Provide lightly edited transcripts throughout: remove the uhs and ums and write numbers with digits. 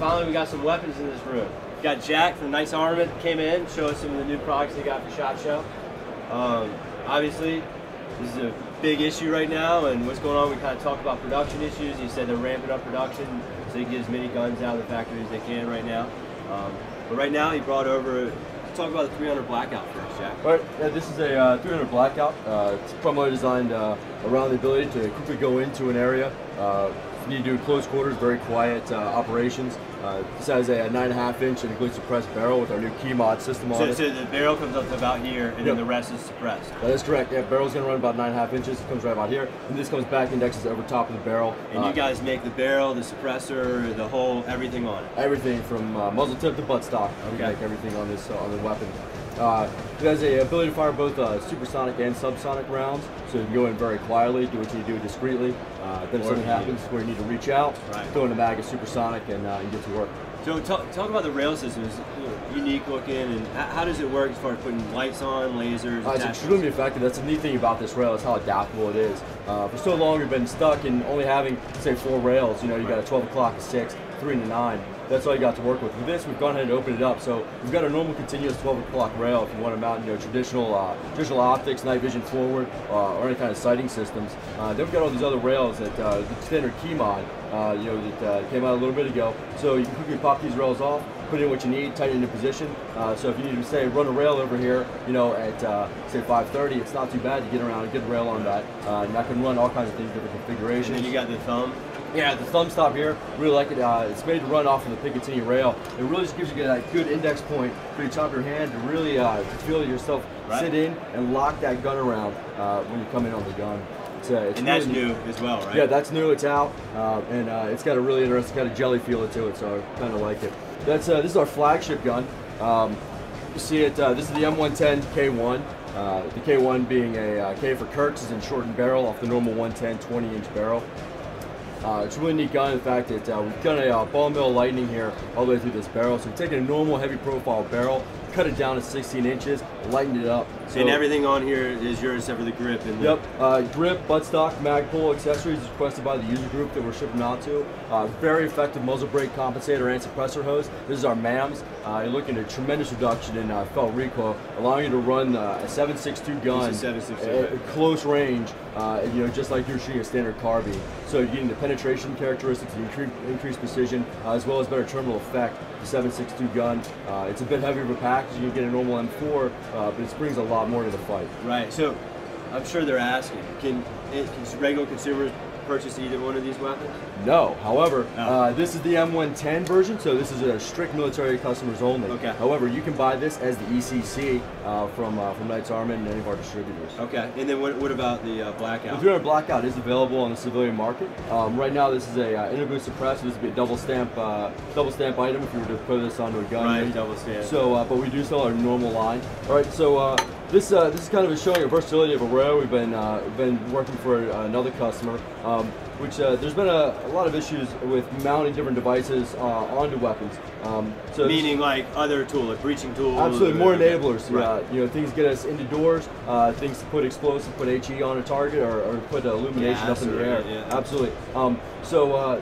finally we got some weapons in this room. We got Jack from Knights Armament came in, show us some of the new products they got for SHOT Show. Obviously, this is a big issue right now, and what's going on, we kind of talked about production issues. He said they're ramping up production so they can get as many guns out of the factory as they can right now. But right now, he brought over, let's talk about the 300 Blackout first, Jack. All right, yeah, this is a 300 Blackout. It's primarily designed around the ability to quickly go into an area. You need to do close quarters, very quiet operations. This has a 9.5 inch and a glitch suppressed barrel with our new key mod system on it. So the barrel comes up to about here, and then the rest is suppressed. That is correct. Yeah, barrel's going to run about 9.5 inches. It comes right about here, and this comes back indexes over top of the barrel. And you guys make the barrel, the suppressor, the whole, everything on it. Everything from muzzle tip to butt stock. We make everything on this on the weapon. It has the ability to fire both supersonic and subsonic rounds, so you can go in very quietly, do what you need to do discreetly. Then if something happens where you need to reach out, throw in the mag of supersonic and get to work. So talk about the rail system. It's unique looking, and how does it work as far as putting lights on, lasers? It's extremely effective. That's the neat thing about this rail is how adaptable it is. For so long we've been stuck in only having, say, 4 rails. You know, you got a 12 o'clock, a 6, 3 and a 9. That's all you got to work with. With this, we've gone ahead and opened it up. So we've got a normal continuous 12 o'clock rail if you want to mount, traditional optics, night vision forward, or any kind of sighting systems. Then we've got all these other rails that the standard key mod, that came out a little bit ago. So you can quickly pop these rails off, put in what you need, tighten into position. So if you need to say run a rail over here, at say 5:30, it's not too bad to get around and get a rail on that. And that can run all kinds of things, different configurations. And then you got the thumb. Yeah, the thumb stop here, really like it. It's made to run off of the Picatinny rail. It really just gives you that good index point for the top of your hand to really feel yourself sit in and lock that gun around when you come in on the gun. It's and that's really new as well, right? Yeah, that's new. It's out, and it's got a really interesting kind of jelly feel to it, so I kind of like it. This is our flagship gun. You see it. This is the M110 K1. The K1 being a K for Kirk's, is in shortened barrel off the normal 110 20-inch barrel. It's a really neat gun. In fact, we've done a ball mill lightning here all the way through this barrel. So we've taken a normal heavy profile barrel, cut it down to 16 inches, lightened it up. So, and everything on here is yours except for the grip. And grip, buttstock, mag pull, accessories requested by the user group that we're shipping out to. Very effective muzzle brake compensator and suppressor hose. This is our MAMS. You're looking at a tremendous reduction in felt recoil, allowing you to run a 7.62 gun at close range, just like you're shooting a standard carbine. So you're getting the penetration characteristics, the increased precision, as well as better terminal effect. The 7.62 gun. It's a bit heavier of a package. You can get a normal M4, but it brings a lot more to the fight. Right. So I'm sure they're asking, can regular consumers purchase either one of these weapons? No. However, this is the M110 version, so this is a strict military customers only. Okay. However, you can buy this as the ECC from Knights Armament and any of our distributors. Okay. And then what about the Blackout? The 300 Blackout is available on the civilian market. Right now, this is a integrally suppressed. This would be a double stamp item if you were to put this onto a gun. Right. Double stamp. So, but we do sell our normal line. All right. So. This is kind of showing a versatility of a rail. We've been working for another customer, which there's been a lot of issues with mounting different devices onto weapons. So meaning like other tools, like breaching tools. Absolutely, more enablers. Right. Things get us into doors, things to put explosive, put HE on a target, or put illumination up in the air. Yeah. Absolutely.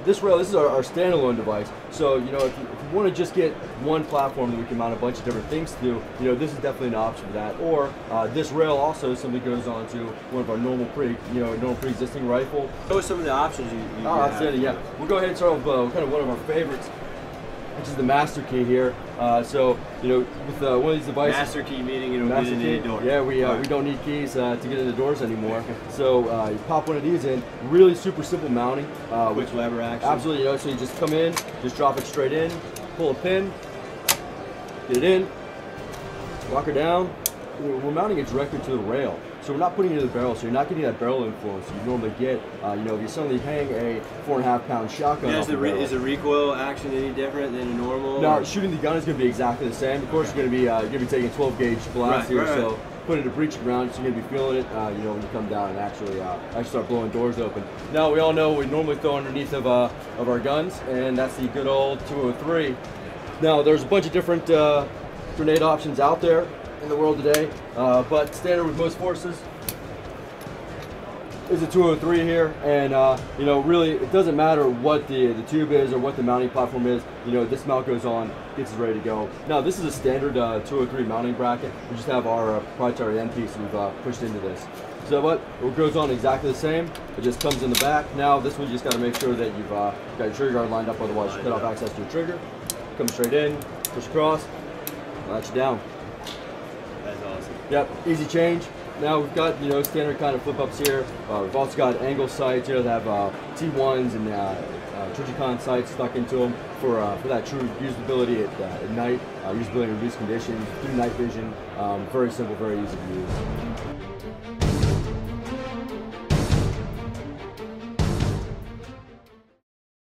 This rail, this is our standalone device. So if you want to just get one platform that we can mount a bunch of different things to, this is definitely an option for that. Or this rail also simply goes on to one of our normal pre-existing rifle. Those are some of the options you outstanding. Yeah, we'll go ahead and start with kind of one of our favorites, which is the master key here. With one of these devices. Master key meaning you don't get into any door. Yeah, we don't need keys to get into doors anymore. So you pop one of these in. Really super simple mounting. Quick lever action. Absolutely. So you just come in, just drop it straight in, pull a pin, get it in, lock her down. We're mounting it directly to the rail. So we're not putting it in the barrel, so you're not getting that barrel influence you normally get. If you suddenly hang a 4.5-pound shotgun off the barrel. Is the recoil action any different than a normal? No, shooting the gun is going to be exactly the same. Of course, you're going to be taking 12-gauge blast here, so put it in a breaching round, so you're going to be feeling it. When you come down and actually start blowing doors open. Now we all know we normally throw underneath of our guns, and that's the good old 203. Now there's a bunch of different grenade options out there in the world today, but standard with most forces is a 203 here, and you know, really, it doesn't matter what the tube is or what the mounting platform is. You know, this mount goes on, gets us ready to go. Now, this is a standard 203 mounting bracket. We just have our proprietary end piece we've pushed into this. So what? It goes on exactly the same. It just comes in the back. Now, this one you just got to make sure that you've got your trigger guard lined up, otherwise you cut off access to your trigger. Come straight in, push across, latch you down. That's awesome. Yep, easy change. Now we've got, you know, standard kind of flip ups here. We've also got angle sights here that have T1s and Trijicon sights stuck into them for that true usability at night, usability in reduced conditions, through night vision. Very simple, very easy to use.